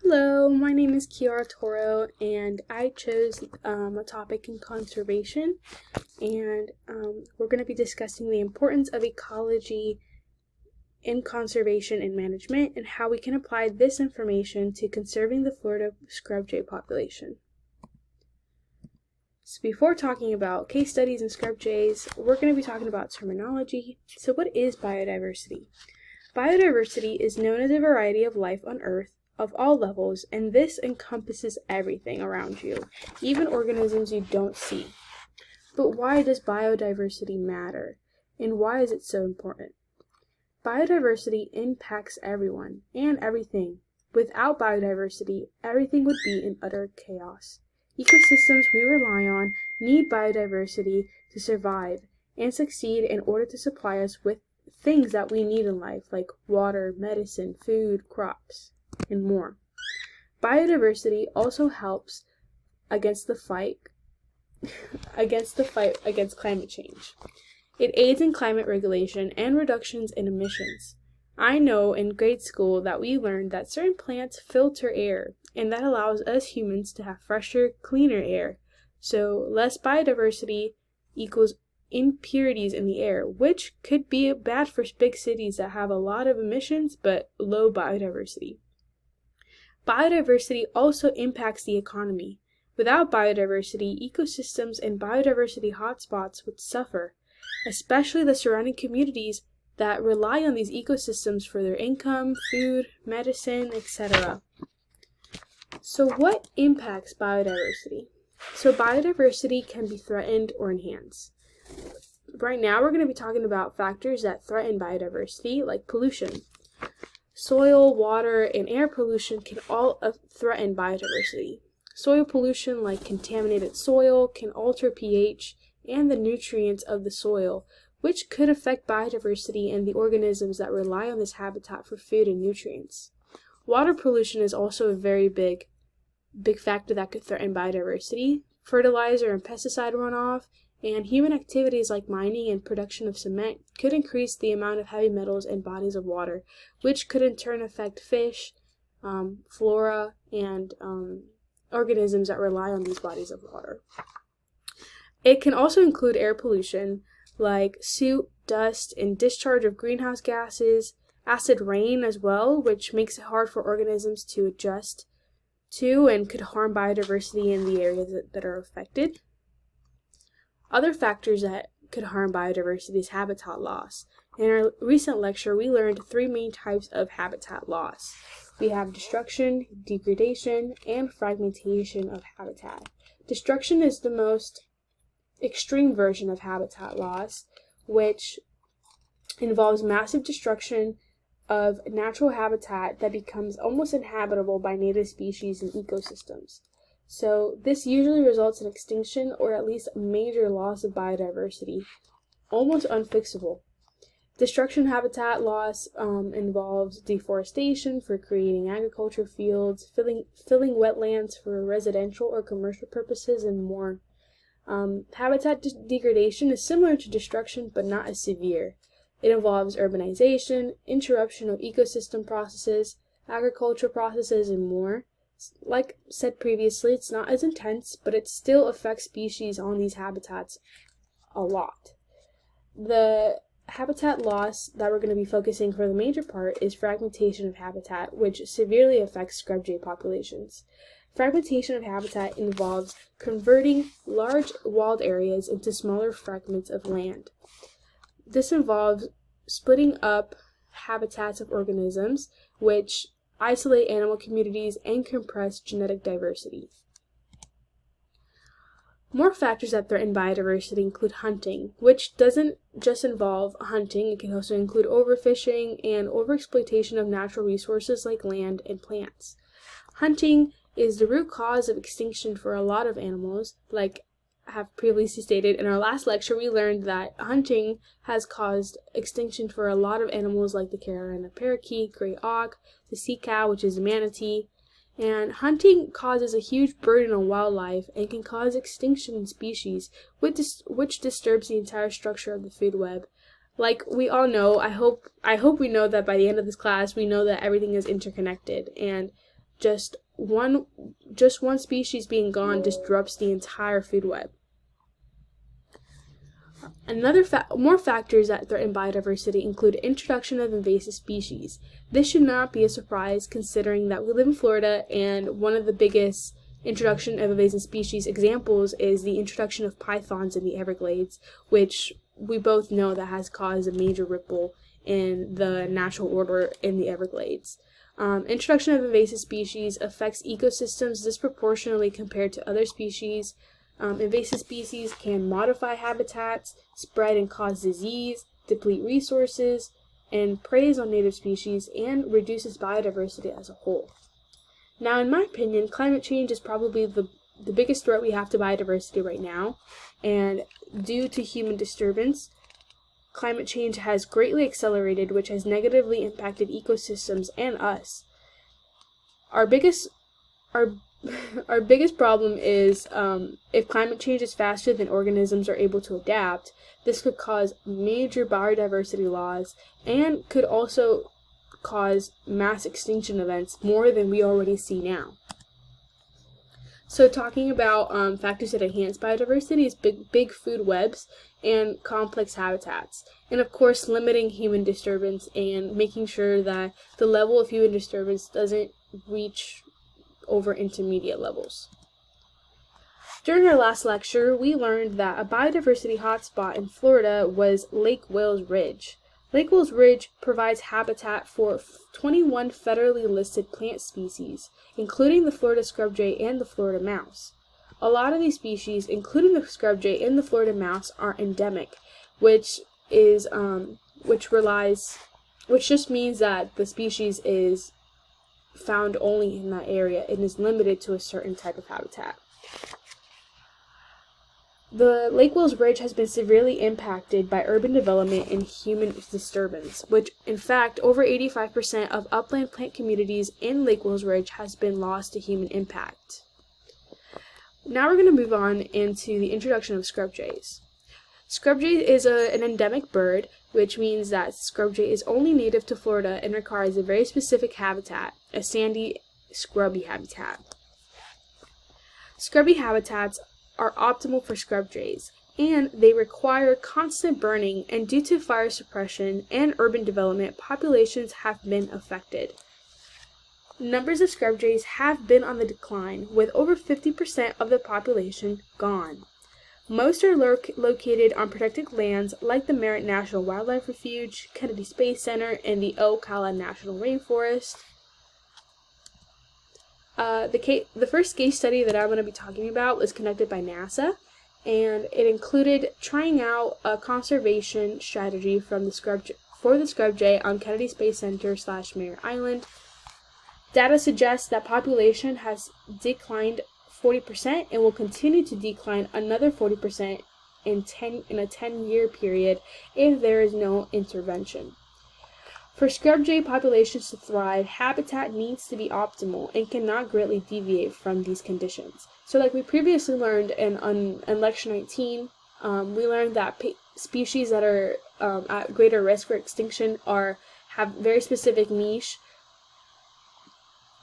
Hello, my name is Kiara Toro, and I chose a topic in conservation, and we're going to be discussing the importance of ecology in conservation and management, and how we can apply this information to conserving the Florida scrub jay population. So before talking about case studies and scrub jays, we're going to be talking about terminology. So what is biodiversity? Biodiversity is known as a variety of life on Earth of all levels, and this encompasses everything around you, even organisms you don't see. But why does biodiversity matter, and why is it so important? Biodiversity impacts everyone and everything. Without biodiversity, everything would be in utter chaos. Ecosystems we rely on need biodiversity to survive and succeed in order to supply us with things that we need in life, like water, medicine, food, crops, and more. Biodiversity also helps against the fight against climate change. It aids in climate regulation and reductions in emissions. I know in grade school that we learned that certain plants filter air, and that allows us humans to have fresher, cleaner air. So less biodiversity equals impurities in the air, which could be bad for big cities that have a lot of emissions but low biodiversity. Biodiversity also impacts the economy. Without biodiversity, ecosystems and biodiversity hotspots would suffer, especially the surrounding communities that rely on these ecosystems for their income, food, medicine, etc. So what impacts biodiversity? So biodiversity can be threatened or enhanced. Right now we're going to be talking about factors that threaten biodiversity, like pollution. Soil, water, and air pollution can all threaten biodiversity. Soil pollution, like contaminated soil, can alter pH and the nutrients of the soil, which could affect biodiversity and the organisms that rely on this habitat for food and nutrients. Water pollution is also a very big factor that could threaten biodiversity. Fertilizer and pesticide runoff and human activities like mining and production of cement could increase the amount of heavy metals in bodies of water, which could in turn affect fish, flora, and organisms that rely on these bodies of water. It can also include air pollution, like soot, dust, and discharge of greenhouse gases, acid rain as well, which makes it hard for organisms to adjust to and could harm biodiversity in the areas that are affected. Other factors that could harm biodiversity is habitat loss. In our recent lecture, we learned three main types of habitat loss. We have destruction, degradation, and fragmentation of habitat. Destruction is the most extreme version of habitat loss, which involves massive destruction of natural habitat that becomes almost inhabitable by native species and ecosystems. So this usually results in extinction or at least major loss of biodiversity, almost unfixable. Destruction habitat loss involves deforestation for creating agriculture fields, filling wetlands for residential or commercial purposes, and more. Habitat degradation is similar to destruction but not as severe. It involves urbanization, interruption of ecosystem processes, agricultural processes, and more. Like said previously, it's not as intense, but it still affects species on these habitats a lot. The habitat loss that we're going to be focusing for the major part is fragmentation of habitat, which severely affects scrub jay populations. Fragmentation of habitat involves converting large walled areas into smaller fragments of land. This involves splitting up habitats of organisms, which isolate animal communities and compress genetic diversity. More factors that threaten biodiversity include hunting, which doesn't just involve hunting, it can also include overfishing and overexploitation of natural resources like land and plants. Hunting is the root cause of extinction for a lot of animals. Like I have previously stated, in our last lecture we learned that hunting has caused extinction for a lot of animals like the Carolina parakeet, gray auk, the sea cow, which is a manatee. And hunting causes a huge burden on wildlife and can cause extinction in species, which disturbs the entire structure of the food web. Like we all know, I hope we know that by the end of this class, we know that everything is interconnected, and Just one species being gone disrupts the entire food web. More factors that threaten biodiversity include introduction of invasive species. This should not be a surprise considering that we live in Florida, and one of the biggest introduction of invasive species examples is the introduction of pythons in the Everglades, which we both know that has caused a major ripple in the natural order in the Everglades. Introduction of invasive species affects ecosystems disproportionately compared to other species. Invasive species can modify habitats, spread and cause disease, deplete resources, and preys on native species, and reduces biodiversity as a whole. Now, in my opinion, climate change is probably the biggest threat we have to biodiversity right now, and due to human disturbance, climate change has greatly accelerated, which has negatively impacted ecosystems and us. Our biggest problem is if climate change is faster than organisms are able to adapt, this could cause major biodiversity loss and could also cause mass extinction events more than we already see now. So talking about factors that enhance biodiversity is big food webs and complex habitats. And of course, limiting human disturbance and making sure that the level of human disturbance doesn't reach over intermediate levels. During our last lecture, we learned that a biodiversity hotspot in Florida was Lake Wales Ridge. Lake Wales Ridge provides habitat for 21 federally listed plant species, including the Florida scrubjay and the Florida mouse. A lot of these species, including the scrubjay and the Florida mouse, are endemic, which just means that the species is found only in that area and is limited to a certain type of habitat. The Lake Wales Ridge has been severely impacted by urban development and human disturbance, which in fact over 85% of upland plant communities in Lake Wales Ridge has been lost to human impact. Now we're going to move on into the introduction of scrubjays. Scrubjay is an endemic bird, which means that scrubjay is only native to Florida and requires a very specific habitat, a sandy, scrubby habitat. Scrubby habitats are optimal for scrubjays, and they require constant burning, and due to fire suppression and urban development, populations have been affected. Numbers of scrubjays have been on the decline, with over 50% of the population gone. Most are located on protected lands like the Merritt National Wildlife Refuge, Kennedy Space Center, and the Ocala National Rainforest. The first case study that I'm going to be talking about was conducted by NASA, and it included trying out a conservation strategy for the scrubjay on Kennedy Space Center / Merritt Island. Data suggests that population has declined 40% and will continue to decline another 40% in a 10-year period if there is no intervention. For scrubjay populations to thrive, habitat needs to be optimal and cannot greatly deviate from these conditions. So like we previously learned in Lecture 19, we learned that species that are at greater risk for extinction have very specific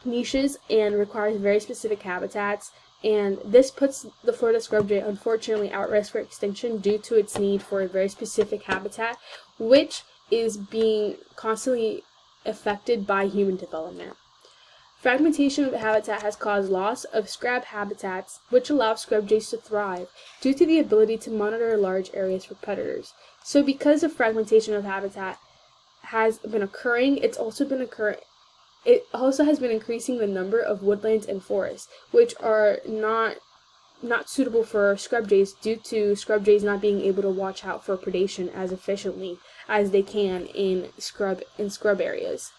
niches and requires very specific habitats. And this puts the Florida scrubjay unfortunately at risk for extinction due to its need for a very specific habitat, which is being constantly affected by human development. Fragmentation of the habitat has caused loss of scrub habitats, which allow scrubjays to thrive due to the ability to monitor large areas for predators. So because of fragmentation of habitat has been occurring, it also has been increasing the number of woodlands and forests, which are not suitable for scrubjays due to scrubjays not being able to watch out for predation as efficiently as they can in scrub areas.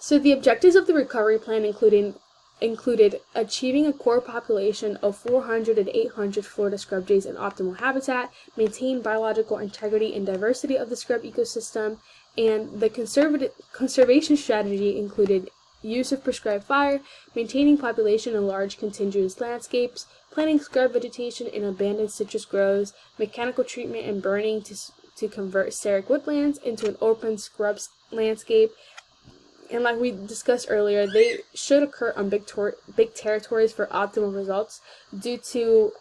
So the objectives of the recovery plan included achieving a core population of 400 and 800 Florida scrubjays in optimal habitat, maintain biological integrity and diversity of the scrub ecosystem, and the conservation strategy included use of prescribed fire, maintaining population in large contiguous landscapes, planting scrub vegetation in abandoned citrus groves, mechanical treatment and burning to convert xeric woodlands into an open scrub landscape, and like we discussed earlier, they should occur on big territories for optimal results due to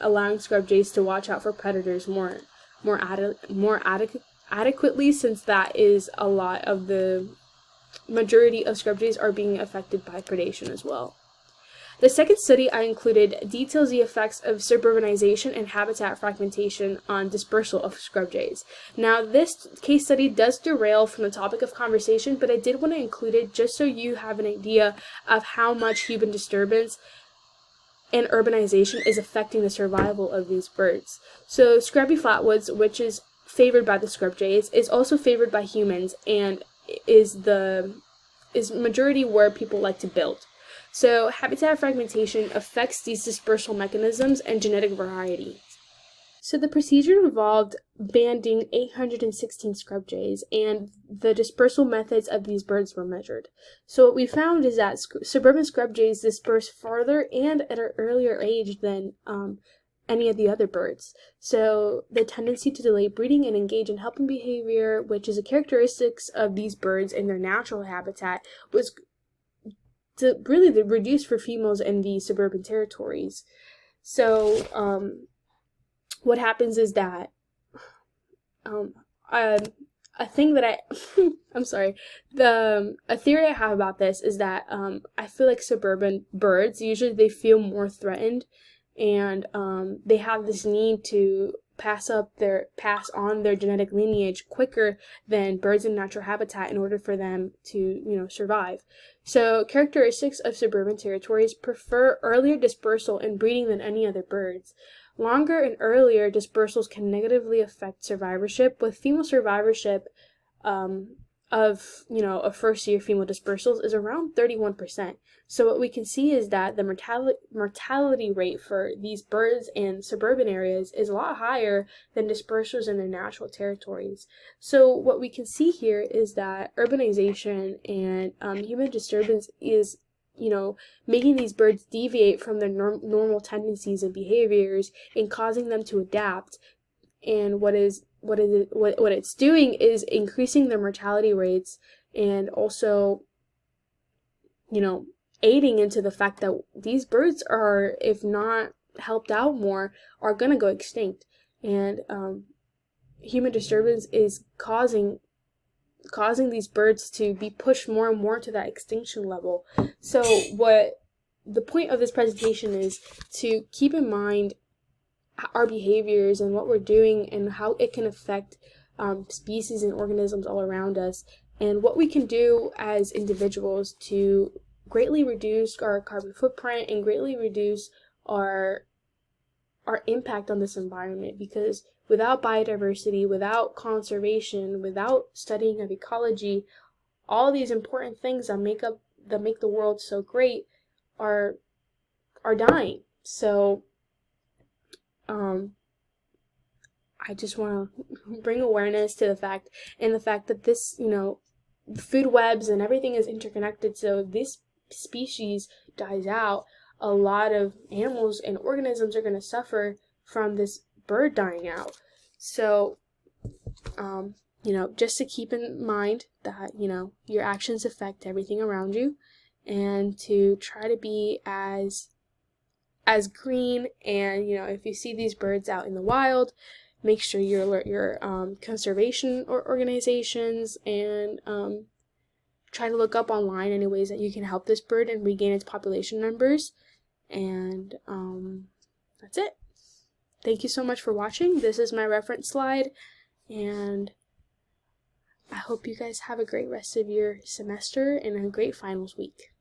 allowing scrub jays to watch out for predators more adequately, since that is a lot of the majority of scrub jays are being affected by predation as well. The second study I included details the effects of suburbanization and habitat fragmentation on dispersal of scrub jays. Now, this case study does derail from the topic of conversation, but I did want to include it just so you have an idea of how much human disturbance and urbanization is affecting the survival of these birds. So, scrubby flatwoods, which is favored by the scrub jays, is also favored by humans and is majority where people like to build. So habitat fragmentation affects these dispersal mechanisms and genetic variety. So the procedure involved banding 816 scrub jays, and the dispersal methods of these birds were measured. So what we found is that suburban scrub jays disperse farther and at an earlier age than any of the other birds. So the tendency to delay breeding and engage in helping behavior, which is a characteristic of these birds in their natural habitat, was really reduced for females in the suburban territories. So what happens is that a thing that a theory I have about this is that I feel like suburban birds usually they feel more threatened, and they have this need to pass on their genetic lineage quicker than birds in natural habitat in order for them to survive. So characteristics of suburban territories prefer earlier dispersal and breeding than any other birds. Longer and earlier dispersals can negatively affect survivorship, with female survivorship of first-year female dispersals is around 31%. So what we can see is that the mortality rate for these birds in suburban areas is a lot higher than dispersals in their natural territories. So what we can see here is that urbanization and human disturbance is making these birds deviate from their normal tendencies and behaviors and causing them to adapt. And what it's doing is increasing their mortality rates, and also aiding into the fact that these birds are, if not helped out more, are going to go extinct. And human disturbance is causing these birds to be pushed more and more to that extinction level. So what the point of this presentation is to keep in mind our behaviors and what we're doing and how it can affect species and organisms all around us, and what we can do as individuals to greatly reduce our carbon footprint and greatly reduce our impact on this environment. Because without biodiversity, without conservation, without studying of ecology, all these important things that make the world so great are dying. So I just want to bring awareness to the fact that this, food webs and everything is interconnected. So if this species dies out, a lot of animals and organisms are going to suffer from this bird dying out. So, just to keep in mind that, your actions affect everything around you, and to try to be as green. And, if you see these birds out in the wild, make sure you alert your conservation organizations, and try to look up online any ways that you can help this bird and regain its population numbers. And that's it. Thank you so much for watching. This is my reference slide, and I hope you guys have a great rest of your semester and a great finals week.